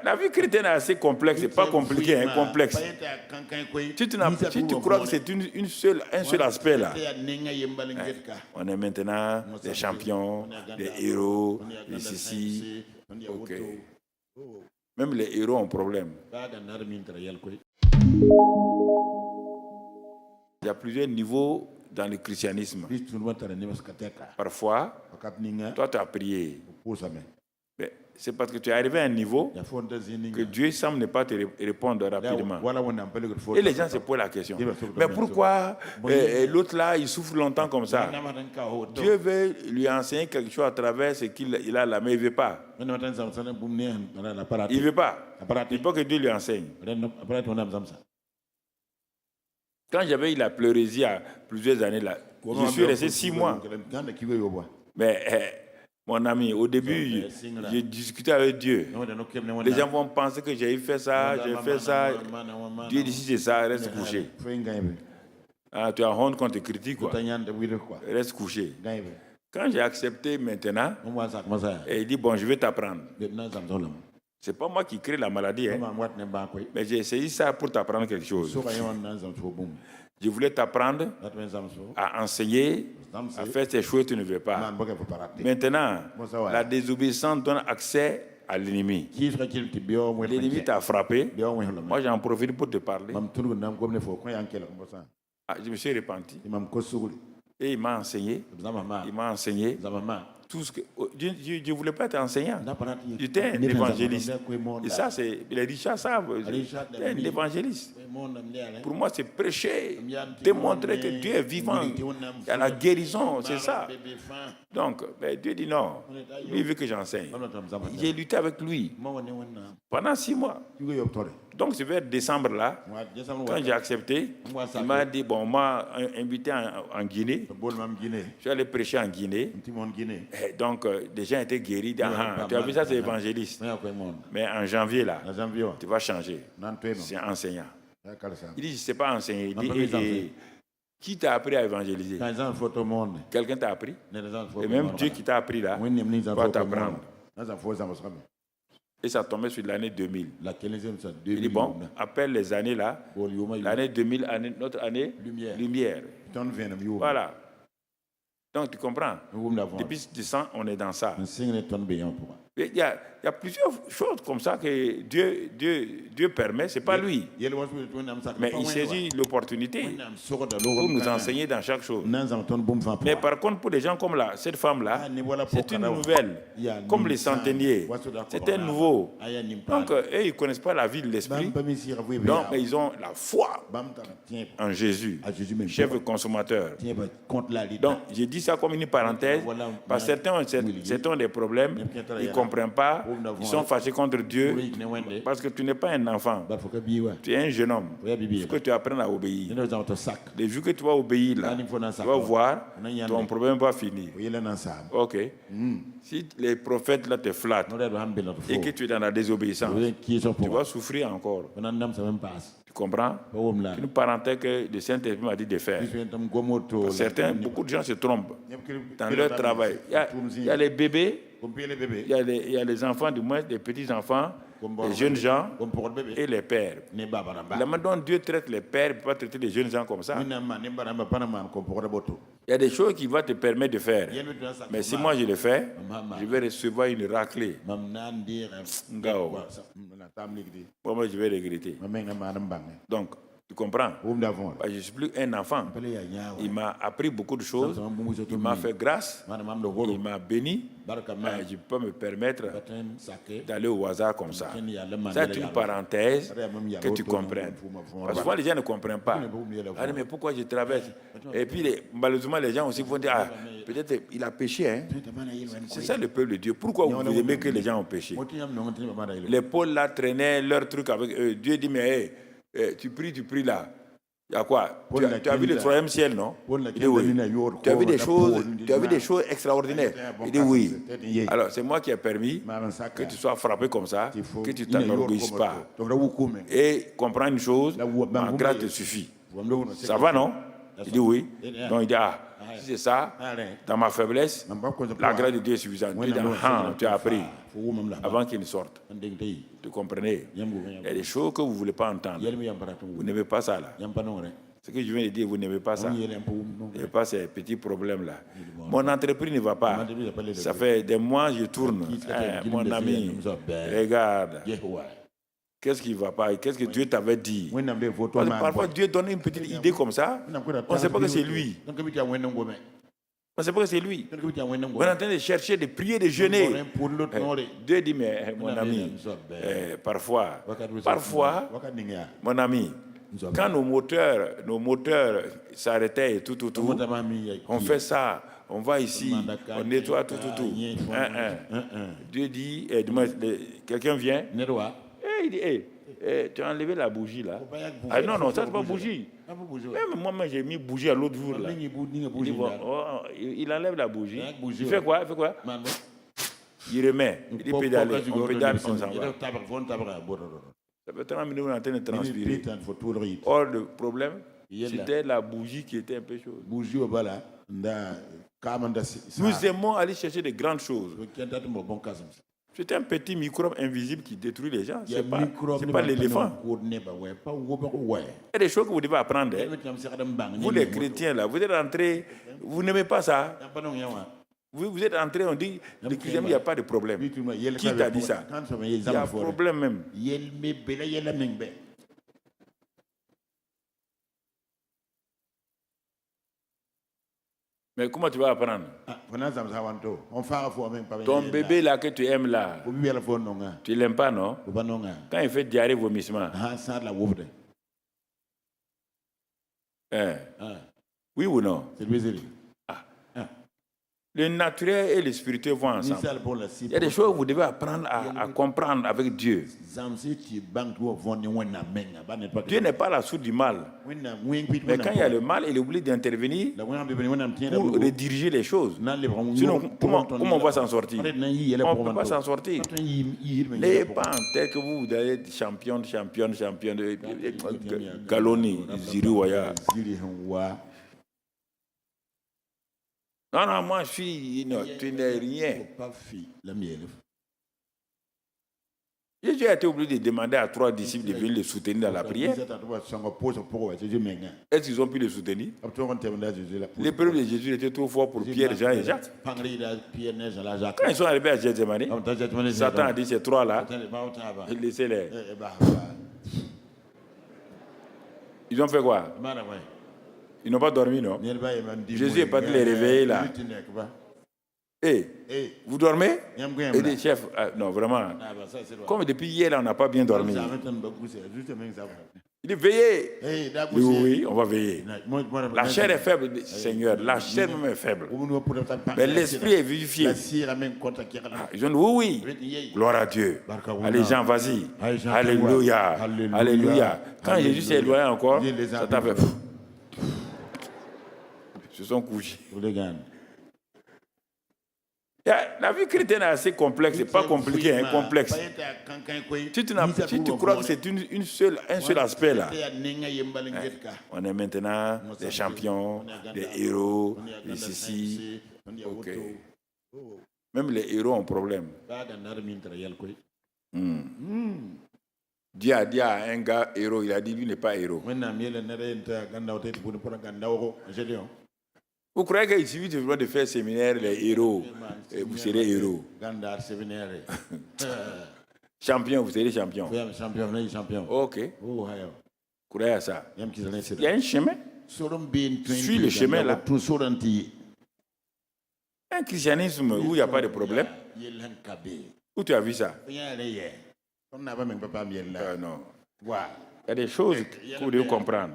La vie chrétienne est assez complexe, c'est pas compliqué, hein, complexe. Si tu crois que c'est un seul aspect là, on est maintenant des champions, des héros, des ceci. Ok. Même les héros ont problème. Il y a plusieurs niveaux dans le christianisme. Parfois, toi tu as prié. C'est parce que tu es arrivé à un niveau que Dieu semble ne pas te répondre rapidement. Et les gens se posent la question. Mais pourquoi l'autre là, il souffre longtemps comme ça? Dieu veut lui enseigner quelque chose à travers ce qu'il a là, mais il ne veut pas. Il ne veut pas. Il faut que Dieu lui enseigne. Quand j'avais eu la pleurésie il y a plusieurs années là, je suis resté 6 mois. Mais mon ami, au début, j'ai discuté avec Dieu. Les gens vont penser que j'ai fait ça, j'ai fait ça. Dieu dit si c'est ça, reste couché. Ah, tu as honte quand tu critiques, quoi. Reste couché. Quand j'ai accepté maintenant, et il dit bon, je vais t'apprendre. C'est pas moi qui crée la maladie, hein. Mais j'ai essayé ça pour t'apprendre quelque chose. Je voulais t'apprendre à enseigner, à faire ces choses que tu ne veux pas. Maintenant, la désobéissance donne accès à l'ennemi. L'ennemi t'a frappé. Moi, j'en profite pour te parler. Je me suis repenti. Et il m'a enseigné. Il m'a enseigné. Tout ce que, je ne voulais pas être enseignant. J'étais un évangéliste. Et ça, les Richards savent. J'étais un évangéliste. Pour moi, c'est prêcher, démontrer que Dieu est vivant. Il y a la guérison, c'est ça. Donc, Dieu dit non. Lui, il veut que j'enseigne. J'ai lutté avec lui pendant 6 mois. Donc, c'est vers décembre là, quand j'ai accepté, il m'a dit, bon, on m'a invité en Guinée. Je suis allé prêcher en Guinée. Et donc, des gens étaient guéris. Tu as vu ça, c'est évangéliste. Mais en janvier là, tu vas changer. C'est enseignant. Il dit, je ne sais pas enseigner. Il dit, qui t'a appris à évangéliser? Quelqu'un t'a appris? Et même Dieu qui t'a appris là, va t'apprendre. Et ça tombait sur l'année 2000. Il dit, bon, appelle les années là, l'année 2000, notre année lumière. Voilà. Donc tu comprends. Depuis 10 ans, on est dans ça. Il y a plusieurs choses comme ça que Dieu permet, ce n'est pas lui. Mais il saisit l'opportunité pour nous enseigner dans chaque chose. Mais par contre, pour des gens comme cette femme-là, c'est une nouvelle. Comme les centeniers, c'est un nouveau. Donc, eux, ils ne connaissent pas la vie de l'esprit. Donc, ils ont la foi en Jésus, chef consommateur. Donc, j'ai dit ça comme une parenthèse, parce que certains ont des problèmes, ils ne comprennent pas, ils sont fâchés contre Dieu, parce que tu n'es pas un enfant, tu es un jeune homme. Il faut que tu apprennes à obéir. Les jours que tu vas obéir, là, tu vas voir, ton problème va finir. Ok. Si les prophètes là te flattent et que tu es dans la désobéissance, tu vas souffrir encore. Tu comprends? Une parenthèse que le Saint-Esprit m'a dit de faire. Beaucoup de gens se trompent dans leur travail. Il y a les bébés, il y a les enfants, du moins des petits-enfants, les jeunes gens et les pères. La manière dont Dieu traite les pères, il ne peut pas traiter les jeunes gens comme ça. Il y a des choses qu'il va te permettre de faire. Mais si moi je le fais, je vais recevoir une raclée. Moi, je vais regretter. Donc, tu comprends? Je ne suis plus un enfant. Il m'a appris beaucoup de choses. Il m'a fait grâce. Il m'a béni. Je peux me permettre d'aller au hasard comme ça. C'est une parenthèse que tu comprennes. Parce que souvent, les gens ne comprennent pas. Mais pourquoi je traverse? Et puis, malheureusement, les gens aussi vont dire, peut-être il a péché. Hein? C'est ça le peuple de Dieu. Pourquoi vous aimez que les gens ont péché? Les Pauls là traînaient leur truc avec eux. Dieu dit, mais tu pries là. Il y a quoi? Tu as vu le 3e ciel, non? Il dit oui. Tu as vu des choses extraordinaires? Il dit oui. Alors, c'est moi qui ai permis que tu sois frappé comme ça, que tu ne t'enorgueillisses pas. Et comprends une chose, ma grâce te suffit. Ça va, non? Il dit oui. Donc, il dit, si c'est ça, dans ma faiblesse, la grâce de Dieu est suffisante. Tu as appris. avant qu'il ne sorte. Vous comprenez? Il y a des choses que vous ne voulez pas entendre. Vous n'aimez pas ça là. Ce que je viens de dire, vous n'aimez pas ça. Vous n'aimez pas ces petits problèmes-là. Mon entreprise ne va pas. Ça fait des mois que je tourne. Mon ami, regarde. Qu'est-ce qui ne va pas? Qu'est-ce que Dieu t'avait dit? Parce que parfois, Dieu donne une petite idée comme ça. On ne sait pas que c'est lui. On ne sait pas que c'est lui. On est en train de chercher, de prier, de jeûner. Dieu dit, mais mon ami, parfois, mon ami, quand nos moteurs s'arrêtaient et tout, on fait ça, on va ici, on nettoie tout. Dieu dit, quelqu'un vient, il dit, tu as enlevé la bougie là. Ah non, ça c'est pas bougie. Même moi, j'ai mis bougie à l'autre jour là. Il enlève la bougie. Il fait quoi? Il remet. Il dit pédaler. On pédale, on s'en va. Ça fait 30 minutes, on est en train de transpirer. Or, le problème, c'était la bougie qui était un peu chaude. Nous aimons aller chercher de grandes choses. C'est un petit microbe invisible qui détruit les gens. Ce n'est pas l'éléphant. Il y a des choses que vous devez apprendre. Vous les chrétiens, là, vous êtes entrés, vous n'aimez pas ça. Vous êtes entrés, on dit, le chrétien, il n'y a pas de problème. Qui t'a dit ça? Il y a un problème même. Mais comment tu vas apprendre? Ton bébé là que tu aimes là, tu ne l'aimes pas, non? Quand il fait diarrhée, vomissement. Oui ou non? Le naturel et le spirituel vont ensemble. Il y a des choses que vous devez apprendre à comprendre avec Dieu. Dieu n'est pas la source du mal. Mais quand il y a le mal, il est obligé d'intervenir pour rediriger les choses. Sinon, comment on va s'en sortir? On ne peut pas s'en sortir. N'ayez pas en tête que vous allez être championne de Galoni, Ziriwaya. Non, moi je suis. Non, tu n'es rien. Jésus a été obligé de demander à 3 disciples de venir le soutenir dans la prière. Est-ce qu'ils ont pu le soutenir? L'épreuve de Jésus était trop fort pour Pierre, Jean et Jacques. Quand ils sont arrivés à Gethsémani, Satan a dit ces 3-là, laissez-les. Ils ont fait quoi? Ils n'ont pas dormi, non? Jésus est parti les réveiller là. Vous dormez? Il dit, chef, non, vraiment. Comme depuis hier, là, on n'a pas bien dormi. Il dit, veillez. Oui, on va veiller. La chair est faible, Seigneur. La chair même est faible. Mais l'esprit est vivifié. Ils ont dit, oui. Gloire à Dieu. Allez, Jean, vas-y. Alléluia. Alléluia. Quand Jésus s'est éloigné encore, ça t'a fait... Ils se sont couchés. La vie chrétienne est assez complexe, c'est pas compliqué, hein, complexe. Si tu crois que c'est un seul aspect là, on est maintenant des champions, des héros, des ceci. Ok. Même les héros ont problème. Dieu a dit à un gars héros, il a dit lui n'est pas héros. Vous croyez qu'il suffit de faire séminaire, les héros, et vous serez héros. Champion, vous serez champion. Ok. Croyez à ça. Il y a un chemin. Suis le chemin là. Un christianisme où il n'y a pas de problème. Où tu as vu ça? Non. Il y a des choses que vous devez comprendre.